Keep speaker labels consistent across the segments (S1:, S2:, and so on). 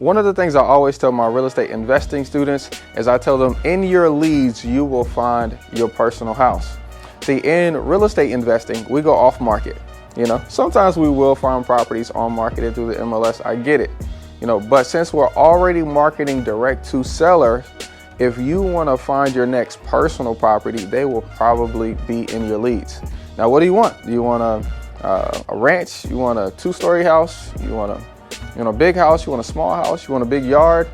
S1: One of the things I always tell my real estate investing students is I tell them in your leads, you will find your personal house. See, in real estate investing, we go off market. Sometimes we will find properties on market through the MLS. I get it. But since we're already marketing direct to sellers, if you want to find your next personal property, they will probably be in your leads. Now, what do you want? Do you want a ranch? You want a 2-story house? You want a big house? You want a small house? You want a big yard?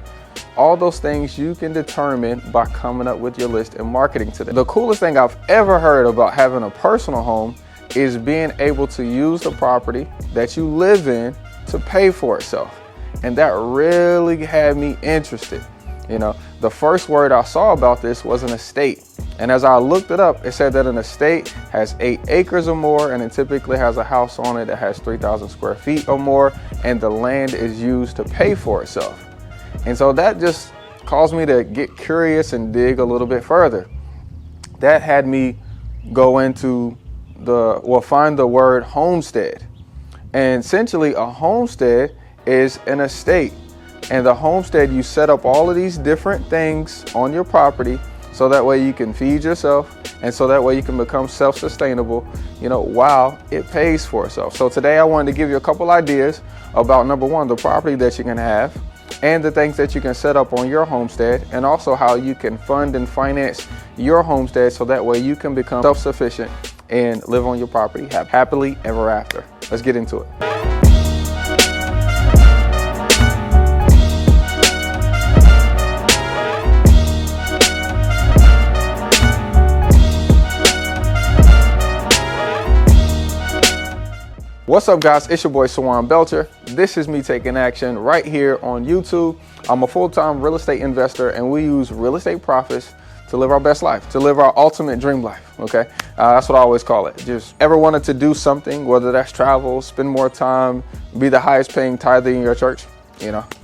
S1: All those things you can determine by coming up with your list and marketing to them. The coolest thing I've ever heard about having a personal home is being able to use the property that you live in to pay for itself. And that really had me interested. The first word I saw about this was an estate. And as I looked it up, it said that an estate has 8 acres or more, and it typically has a house on it that has 3,000 square feet or more, and the land is used to pay for itself. And so that just caused me to get curious and dig a little bit further. That had me go into find the word homestead. And essentially a homestead is an estate. And the homestead, you set up all of these different things on your property so that way you can feed yourself and so that way you can become self-sustainable, while it pays for itself. So today I wanted to give you a couple ideas about, number one, the property that you can have and the things that you can set up on your homestead, and also how you can fund and finance your homestead so that way you can become self-sufficient and live on your property happily ever after. Let's get into it. What's up, guys? It's your boy Sawan Belcher. This is me taking action right here on YouTube. I'm a full-time real estate investor, and we use real estate profits to live our best life, to live our ultimate dream life, okay? That's what I always call it. Just ever wanted to do something, whether that's travel, spend more time, be the highest paying tither in your church?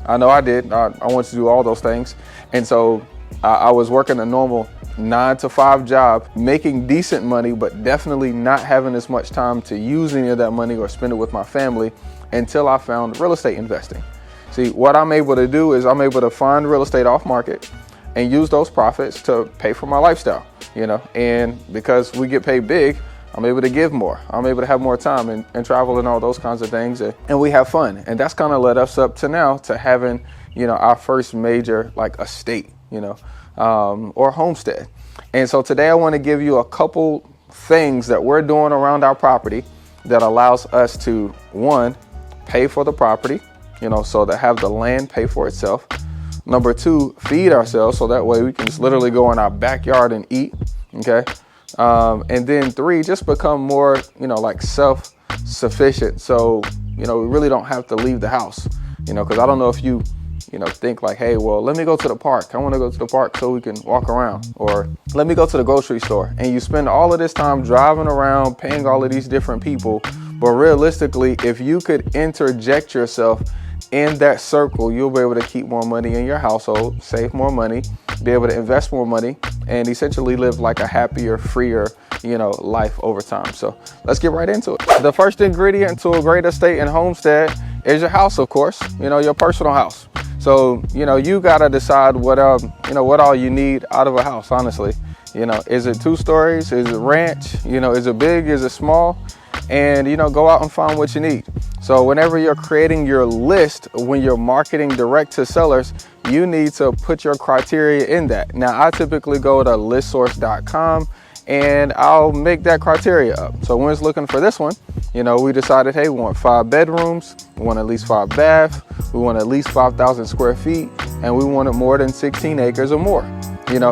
S1: I know I did. I wanted to do all those things. And so I was working a normal 9-to-5 job, making decent money, but definitely not having as much time to use any of that money or spend it with my family until I found real estate investing. See, what I'm able to do is I'm able to find real estate off market and use those profits to pay for my lifestyle, and because we get paid big, I'm able to give more. I'm able to have more time and travel and all those kinds of things. And we have fun. And that's kind of led us up to now to having, our first major estate, or homestead. And so today I want to give you a couple things that we're doing around our property that allows us to, one, pay for the property, so to have the land pay for itself. Number two, feed ourselves, so that way we can just literally go in our backyard and eat, okay? And then three, just become more, self-sufficient. So, we really don't have to leave the house, because I don't know if you, think hey, well, let me go to the park. I want to go to the park so we can walk around. Or let me go to the grocery store. And you spend all of this time driving around, paying all of these different people. But realistically, if you could interject yourself in that circle, you'll be able to keep more money in your household, save more money, be able to invest more money, and essentially live a happier, freer, life over time. So let's get right into it. The first ingredient to a great estate and homestead is your house, of course, your personal house. So, you got to decide what all you need out of a house, honestly. Is it 2 stories? Is it ranch? Is it big? Is it small? And, go out and find what you need. So whenever you're creating your list, when you're marketing direct to sellers, you need to put your criteria in that. Now, I typically go to listsource.com and I'll make that criteria up. So when it's looking for this one, we decided, hey, we want 5 bedrooms, we want at least 5 baths, we want at least 5,000 square feet, and we wanted more than 16 acres or more.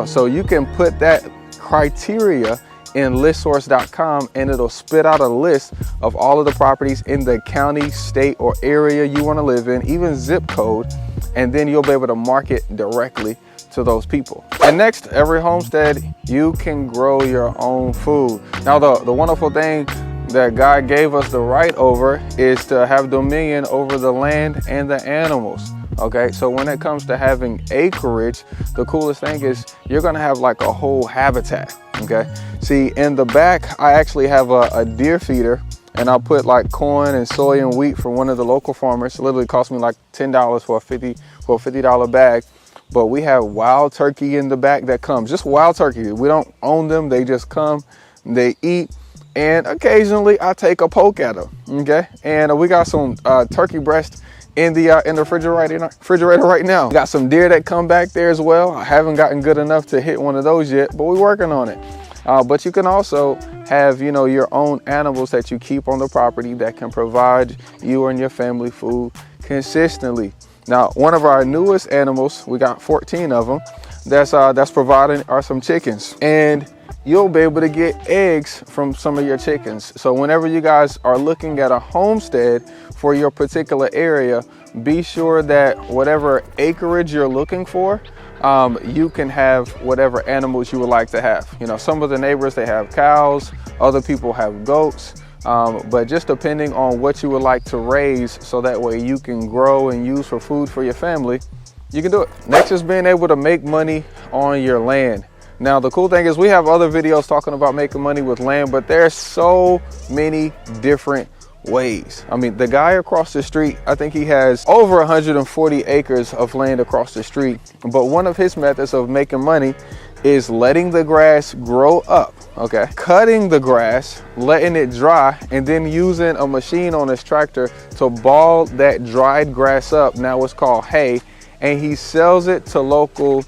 S1: So you can put that criteria in listsource.com and it'll spit out a list of all of the properties in the county, state, or area you want to live in, even zip code, and then you'll be able to market directly to those people. And next, every homestead, you can grow your own food. Now, the wonderful thing that God gave us the right over is to have dominion over the land and the animals. Okay, so when it comes to having acreage, the coolest thing is you're gonna have a whole habitat. Okay, see, in the back, I actually have a deer feeder, and I'll put corn and soy and wheat from one of the local farmers. It literally cost me $10 for for a $50 bag. But we have wild turkey in the back that comes, just wild turkey. We don't own them, they just come, they eat. And occasionally I take a poke at them, okay? And we got some turkey breast in the refrigerator right now. We got some deer that come back there as well. I haven't gotten good enough to hit one of those yet, but we're working on it. But you can also have, you know, your own animals that you keep on the property that can provide you and your family food consistently. Now, one of our newest animals, we got 14 of them, that's providing are some chickens. And you'll be able to get eggs from some of your chickens. So whenever you guys are looking at a homestead for your particular area, be sure that whatever acreage you're looking for, you can have whatever animals you would like to have. You know, some of the neighbors, they have cows, other people have goats, but just depending on what you would like to raise so that way you can grow and use for food for your family, you can do it. Next is being able to make money on your land. Now, the cool thing is we have other videos talking about making money with land, but there's so many different ways. I mean, the guy across the street, I think he has over 140 acres of land across the street. But one of his methods of making money is letting the grass grow up, okay? Cutting the grass, letting it dry, and then using a machine on his tractor to ball that dried grass up. Now it's called hay, and he sells it to local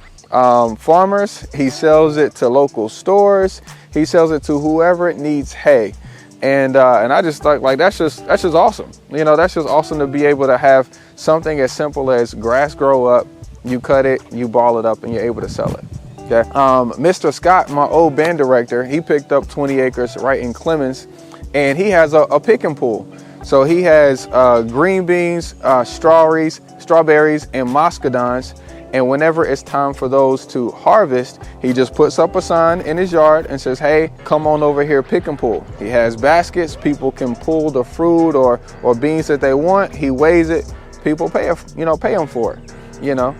S1: farmers, he sells it to local stores, he sells it to whoever needs hay. And I just thought, like, that's just awesome. You know, that's just awesome to be able to have something as simple as grass grow up, you cut it, you ball it up, and you're able to sell it. Okay. Mr. Scott, my old band director, he picked up 20 acres right in Clemens, and he has a picking pool. So he has green beans, strawberries, and muscadines. And whenever it's time for those to harvest, he just puts up a sign in his yard and says, hey, come on over here, pick and pull. He has baskets, people can pull the fruit or beans that they want. He weighs it, people pay him for it. You know,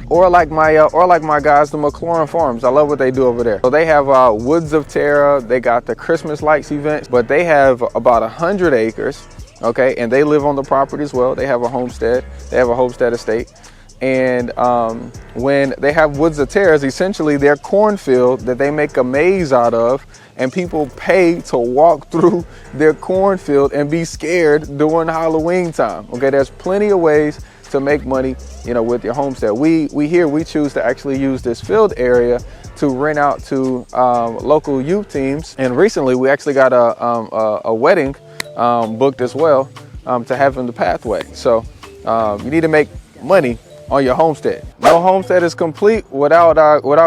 S1: or like my guys, the McLaurin Farms. I love what they do over there. So they have Woods of Terra. They got the Christmas lights events, but they have about 100 acres. Okay, and they live on the property as well. They have a homestead. They have a homestead estate. And when they have Woods of Terra, essentially their cornfield that they make a maze out of, and people pay to walk through their cornfield and be scared during Halloween time. Okay, there's plenty of ways to make money, you know, with your homestead. We choose to actually use this field area to rent out to local youth teams. And recently we actually got a wedding booked as well to have in the pathway. So you need to make money on your homestead. No homestead is complete without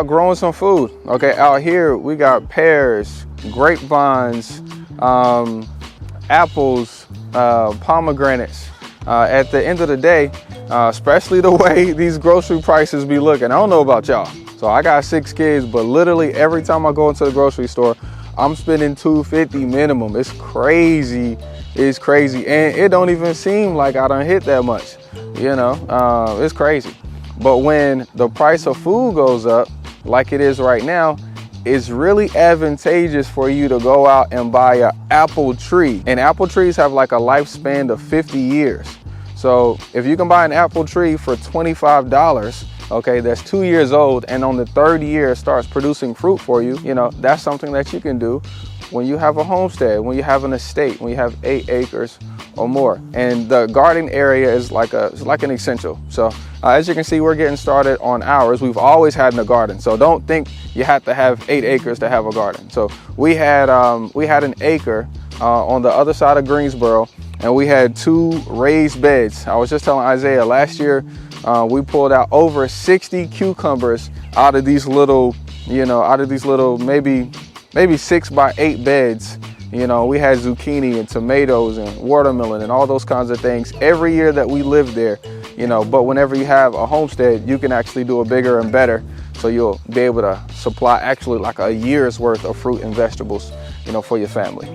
S1: growing some food. Okay, out here we got pears, grapevines, apples, pomegranates. At the end of the day, especially the way these grocery prices be looking, I don't know about y'all. So I got 6 kids, but literally every time I go into the grocery store, I'm spending $250 minimum. It's crazy. It's crazy, and it don't even seem like I done hit that much. You know, it's crazy. But when the price of food goes up, like it is right now, it's really advantageous for you to go out and buy an apple tree. And apple trees have like a lifespan of 50 years. So if you can buy an apple tree for $25, okay, that's 2 years old, and on the 3rd year it starts producing fruit for you, you know, that's something that you can do when you have a homestead, when you have an estate, when you have 8 acres or more. And the garden area is like an essential. So as you can see, we're getting started on ours. We've always had a garden, so don't think you have to have 8 acres to have a garden. So we had an acre on the other side of Greensboro, and we had 2 raised beds. I was just telling Isaiah, last year we pulled out over 60 cucumbers out of these little, maybe 6 by 8 beds. You know, we had zucchini and tomatoes and watermelon and all those kinds of things every year that we lived there, you know. But whenever you have a homestead, you can actually do it bigger and better. So you'll be able to supply actually like a year's worth of fruit and vegetables, you know, for your family.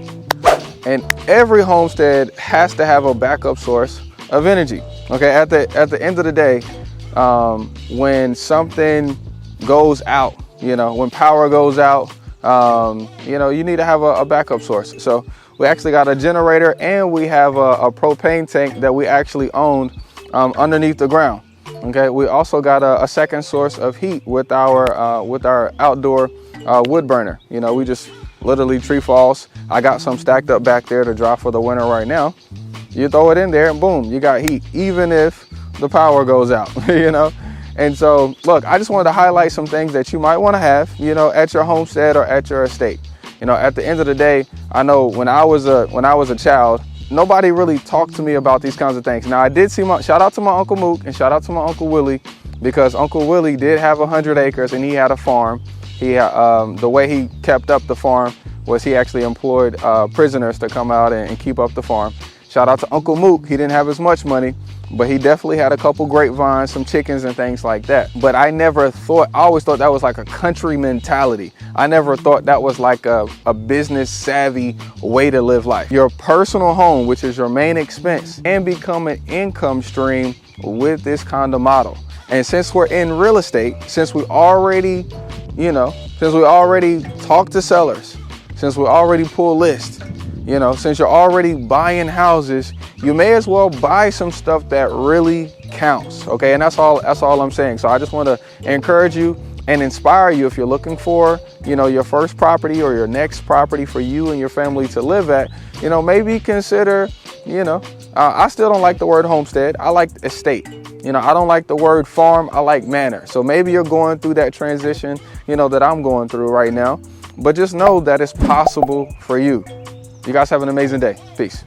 S1: And every homestead has to have a backup source of energy. Okay, at the end of the day, when something goes out, you know, when power goes out, you know, you need to have a backup source. So we actually got a generator, and we have a propane tank that we actually owned underneath the ground. Okay, we also got a second source of heat with our outdoor wood burner. You know, we just literally tree falls. I got some stacked up back there to dry for the winter right now. You throw it in there and boom, you got heat, even if the power goes out, you know? And so, look, I just wanted to highlight some things that you might want to have, you know, at your homestead or at your estate. You know, at the end of the day, I know when I was a child, nobody really talked to me about these kinds of things. Now, I did see shout out to my Uncle Mook and shout out to my Uncle Willie, because Uncle Willie did have 100 acres and he had a farm. He the way he kept up the farm was he actually employed prisoners to come out and keep up the farm. Shout out to Uncle Mook. He didn't have as much money, but he definitely had a couple grapevines, some chickens and things like that. But I always thought that was like a country mentality. I never thought that was like a business savvy way to live life. Your personal home, which is your main expense, can become an income stream with this kind of model. And since we're in real estate, since we already talk to sellers, since we already pull lists, you know, since you're already buying houses, you may as well buy some stuff that really counts. Okay, and that's all I'm saying. So I just want to encourage you and inspire you, if you're looking for, you know, your first property or your next property for you and your family to live at, you know, maybe consider, you know, I still don't like the word homestead. I like estate. You know, I don't like the word farm. I like manor. So maybe you're going through that transition, you know, that I'm going through right now. But just know that it's possible for you. You guys have an amazing day. Peace.